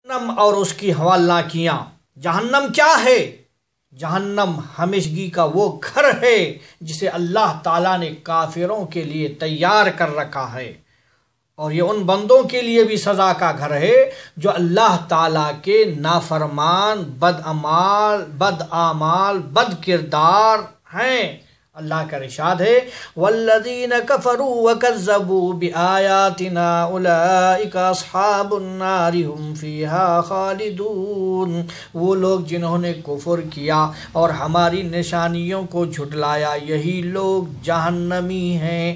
جہنم اور اس کی حوالناکیاں۔ جہنم کیا ہے؟ جہنم ہمیشگی کا وہ گھر ہے جسے اللہ تعالیٰ نے کافروں کے لیے تیار کر رکھا ہے، اور یہ ان بندوں کے لیے بھی سزا کا گھر ہے جو اللہ تعالیٰ کے نافرمان، بد اعمال، بد کردار ہیں۔ اللہ کا ارشاد ہے والذین کفروا وکذبوا بآیاتنا اولئک اصحاب النار هم فیہا خالدون۔ وہ لوگ جنہوں نے کفر کیا اور ہماری نشانیوں کو جھٹلایا، یہی لوگ جہنمی ہیں،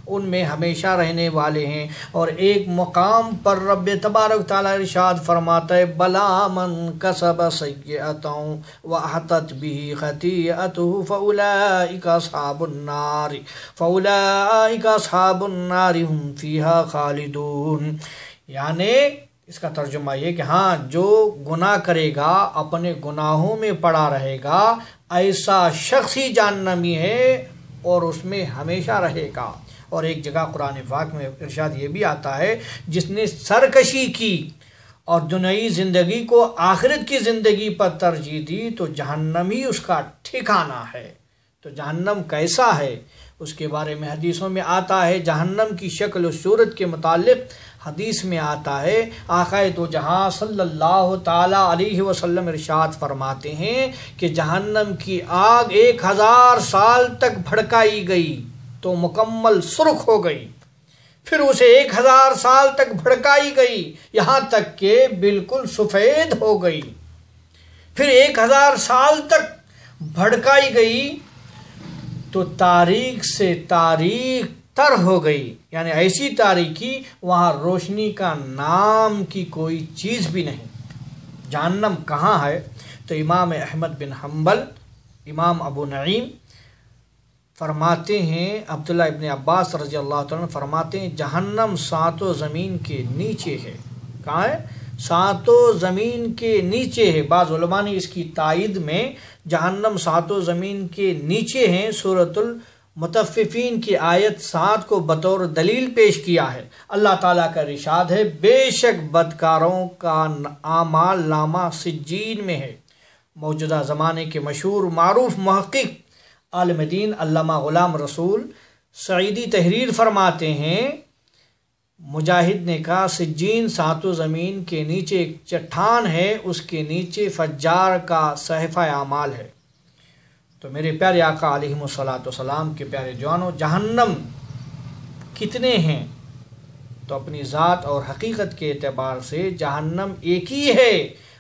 ان میں ہمیشہ رہنے والے ہیں۔ اور ایک مقام پر رب تبارک تعالیٰ ارشاد فرماتا ہے بلا من کسب سیئۃ واحاطت بہ خطیئتہ فاولئک اصحاب النار هم فیہا خالدون۔ یعنی اس کا ترجمہ یہ کہ ہاں، جو گناہ کرے گا اپنے گناہوں میں پڑا رہے گا، ایسا شخص ہی جہنمی ہے اور اس میں ہمیشہ رہے گا۔ اور ایک جگہ قرآن پاک میں ارشاد یہ بھی آتا ہے جس نے سرکشی کی اور دنیائی زندگی کو آخرت کی زندگی پر ترجیح دی تو جہنم ہی اس کا ٹھکانہ ہے۔ تو جہنم کیسا ہے اس کے بارے میں حدیثوں میں آتا ہے۔ جہنم کی شکل و صورت کے متعلق حدیث میں آتا ہے، آقا دو جہاں صلی اللہ تعالی علیہ وسلم ارشاد فرماتے ہیں کہ جہنم کی آگ 1000 سال تک بھڑکائی گئی تو مکمل سرخ ہو گئی، پھر اسے 1000 سال تک بھڑکائی گئی یہاں تک کہ بالکل سفید ہو گئی، پھر 1000 سال تک بھڑکائی گئی تو تاریک سے تاریک تر ہو گئی، یعنی ایسی تاریکی وہاں روشنی کا نام کی کوئی چیز بھی نہیں۔ جہنم کہاں ہے؟ تو امام احمد بن حنبل، امام ابو نعیم فرماتے ہیں، عبداللہ ابن عباس رضی اللہ عنہ فرماتے ہیں جہنم 7 زمین کے نیچے ہے۔ کہاں ہے؟ 7 زمین کے نیچے ہے۔ بعض علماء نے اس کی تائید میں جہنم 7 زمین کے نیچے ہیں سورۃ المطففین کی آیت 7 کو بطور دلیل پیش کیا ہے۔ اللہ تعالیٰ کا ارشاد ہے بے شک بدکاروں کا اعمال نامہ سجین میں ہے۔ موجودہ زمانے کے مشہور معروف محقق عالم دین علامہ غلام رسول سعیدی تحریر فرماتے ہیں، مجاہد نے کہا سجین 7 زمین کے نیچے ایک چٹان ہے، اس کے نیچے فجار کا صحیفہ اعمال ہے۔ تو میرے پیارے آقا علیہ الصلوۃ والسلام کے پیارے جوانوں، جہنم کتنے ہیں؟ تو اپنی ذات اور حقیقت کے اعتبار سے جہنم ایک ہی ہے،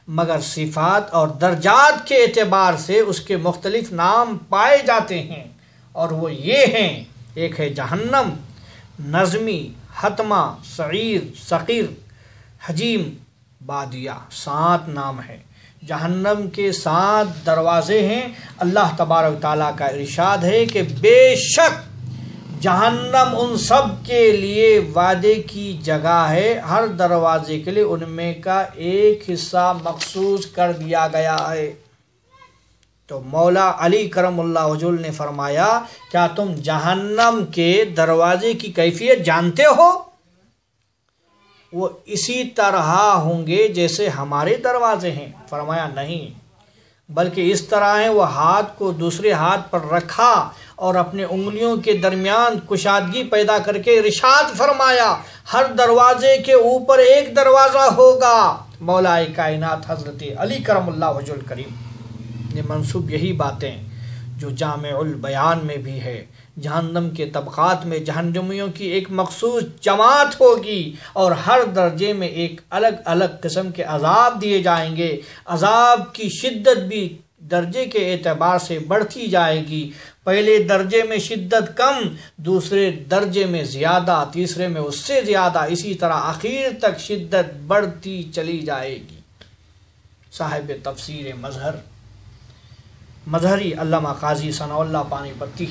مگر صفات اور درجات کے اعتبار سے اس کے مختلف نام پائے جاتے ہیں، اور وہ یہ ہیں، ایک ہے جہنم، نظمی، حتمہ، سعیر، سقیر، حجیم، بادیہ، 7 نام ہیں۔ جہنم کے 7 دروازے ہیں۔ اللہ تبارک تعالیٰ کا ارشاد ہے کہ بے شک جہنم ان سب کے لیے وعدے کی جگہ ہے، ہر دروازے کے لیے ان میں کا ایک حصہ مخصوص کر دیا گیا ہے۔ تو مولا علی کرم اللہ وجل نے فرمایا کیا تم جہنم کے دروازے کی کیفیت جانتے ہو؟ وہ اسی طرح ہوں گے جیسے ہمارے دروازے ہیں؟ فرمایا نہیں، بلکہ اس طرح ہیں، وہ ہاتھ کو دوسرے ہاتھ پر رکھا اور اپنے انگلیوں کے درمیان کشادگی پیدا کر کے ارشاد فرمایا ہر دروازے کے اوپر ایک دروازہ ہوگا۔ مولا کائنات حضرت علی کرم اللہ وجہ الکریم نے منسوب یہی باتیں جو جامع البیان میں بھی ہے۔ جہنم کے طبقات میں جہنمیوں کی ایک مخصوص جماعت ہوگی اور ہر درجے میں ایک الگ الگ قسم کے عذاب دیے جائیں گے۔ عذاب کی شدت بھی درجے کے اعتبار سے بڑھتی جائے گی، پہلے درجے میں شدت کم، دوسرے درجے میں زیادہ، تیسرے میں اس سے زیادہ، اسی طرح آخر تک شدت بڑھتی چلی جائے گی۔ صاحب تفسیر مظہری علامہ قاضی ثناء اللہ پانی پتی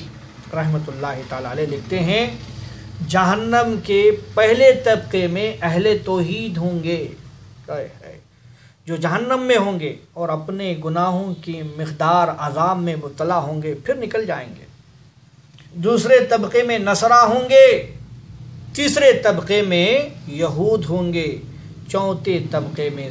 رحمۃ اللہ تعالی علیہ لکھتے ہیں جہنم کے پہلے طبقے میں اہل توحید ہوں گے جو جہنم میں ہوں گے اور اپنے گناہوں کی مقدار عذاب میں مبتلا ہوں گے، پھر نکل جائیں گے۔ دوسرے طبقے میں نصارہ ہوں گے، تیسرے طبقے میں یہود ہوں گے، چوتھے طبقے میں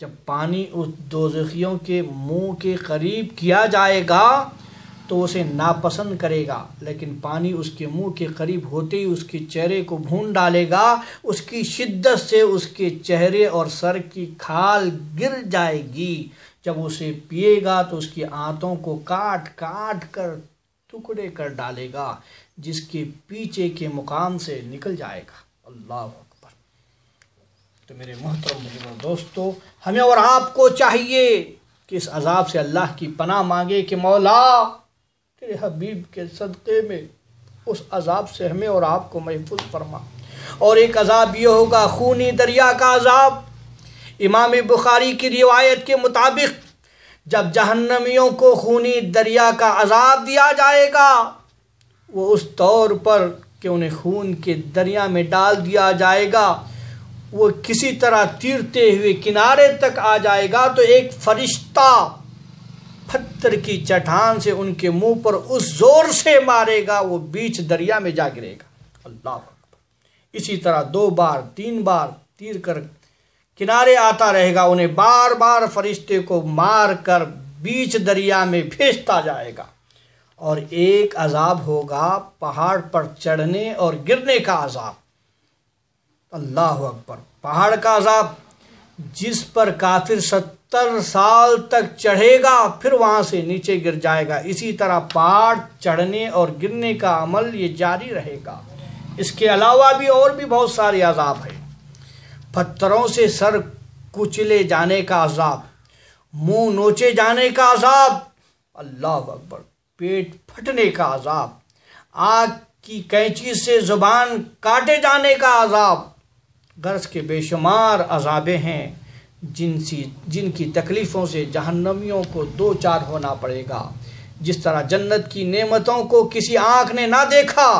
جب پانی اس دوزخیوں کے منہ کے قریب کیا جائے گا تو اسے ناپسند کرے گا، لیکن پانی اس کے منہ کے قریب ہوتے ہی اس کے چہرے کو بھون ڈالے گا، اس کی شدت سے اس کے چہرے اور سر کی کھال گر جائے گی۔ جب اسے پیے گا تو اس کی آنتوں کو کاٹ کاٹ کر ٹکڑے کر ڈالے گا، جس کے پیچھے کے مقام سے نکل جائے گا۔ اللہ اکبر۔ تو میرے محترم بزرگوں دوستو، ہمیں اور آپ کو چاہیے کہ اس عذاب سے اللہ کی پناہ مانگے کہ مولا تیرے حبیب کے صدقے میں اس عذاب سے ہمیں اور آپ کو محفوظ فرما۔ اور ایک عذاب یہ ہوگا خونی دریا کا عذاب۔ امام بخاری کی روایت کے مطابق جب جہنمیوں کو خونی دریا کا عذاب دیا جائے گا، وہ اس طور پر کہ انہیں خون کے دریا میں ڈال دیا جائے گا، وہ کسی طرح تیرتے ہوئے کنارے تک آ جائے گا تو ایک فرشتہ پتھر کی چٹان سے ان کے منہ پر اس زور سے مارے گا، وہ بیچ دریا میں جا گرے گا۔ اللہ اکبر۔ اسی طرح 2 بار 3 بار تیر کر کنارے آتا رہے گا، انہیں بار بار فرشتے کو مار کر بیچ دریا میں بھیجتا جائے گا۔ اور ایک عذاب ہوگا پہاڑ پر چڑھنے اور گرنے کا عذاب۔ اللہ اکبر۔ پہاڑ کا عذاب جس پر کافر 70 سال تک چڑھے گا پھر وہاں سے نیچے گر جائے گا۔ اسی طرح پہاڑ چڑھنے اور گرنے کا عمل یہ جاری رہے گا۔ اس کے علاوہ بھی اور بھی بہت سارے عذاب ہیں۔ پتھروں سے سر کچلے جانے کا عذاب، منہ نوچے جانے کا عذاب، اللہ اکبر، پیٹ پھٹنے کا عذاب، آگ کی کینچی سے زبان کاٹے جانے کا عذاب، غرض کے بے شمار عذابیں ہیں جن کی تکلیفوں سے جہنمیوں کو 2 چار ہونا پڑے گا۔ جس طرح جنت کی نعمتوں کو کسی آنکھ نے نہ دیکھا،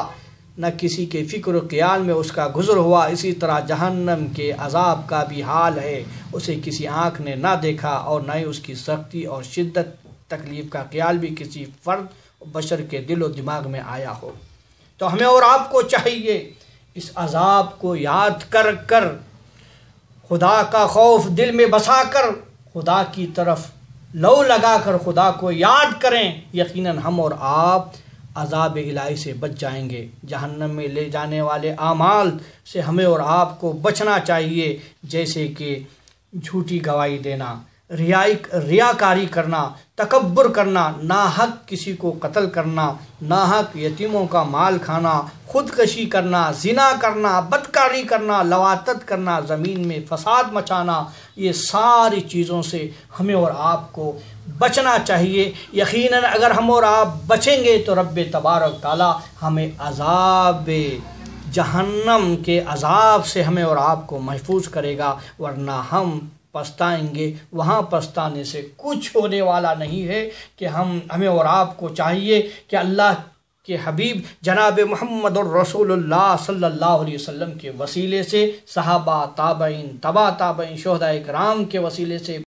نہ کسی کے فکر و خیال میں اس کا گزر ہوا، اسی طرح جہنم کے عذاب کا بھی حال ہے، اسے کسی آنکھ نے نہ دیکھا اور نہ ہی اس کی سختی اور شدت تکلیف کا خیال بھی کسی فرد بشر کے دل و دماغ میں آیا ہو۔ تو ہمیں اور آپ کو چاہیے اس عذاب کو یاد کر کر، خدا کا خوف دل میں بسا کر، خدا کی طرف لو لگا کر خدا کو یاد کریں، یقیناً ہم اور آپ عذاب الہی سے بچ جائیں گے۔ جہنم میں لے جانے والے اعمال سے ہمیں اور آپ کو بچنا چاہیے، جیسے کہ جھوٹی گواہی دینا، ریاکاری کرنا، تکبر کرنا، ناحق کسی کو قتل کرنا، ناحق یتیموں کا مال کھانا، خودکشی کرنا، زنا کرنا، بدکاری کرنا، لواطت کرنا، زمین میں فساد مچانا، یہ ساری چیزوں سے ہمیں اور آپ کو بچنا چاہیے۔ یقیناً اگر ہم اور آپ بچیں گے تو رب تبارک تعالی ہمیں عذاب جہنم کے عذاب سے ہمیں اور آپ کو محفوظ کرے گا، ورنہ ہم پچھتائیں گے۔ وہاں پچھتانے سے کچھ ہونے والا نہیں ہے۔ کہ ہمیں اور آپ کو چاہیے کہ اللہ کے حبیب جناب محمد الرسول اللہ صلی اللہ علیہ وسلم کے وسیلے سے، صحابہ، تابعین، تبع تابعین، شہداء کرام کے وسیلے سے،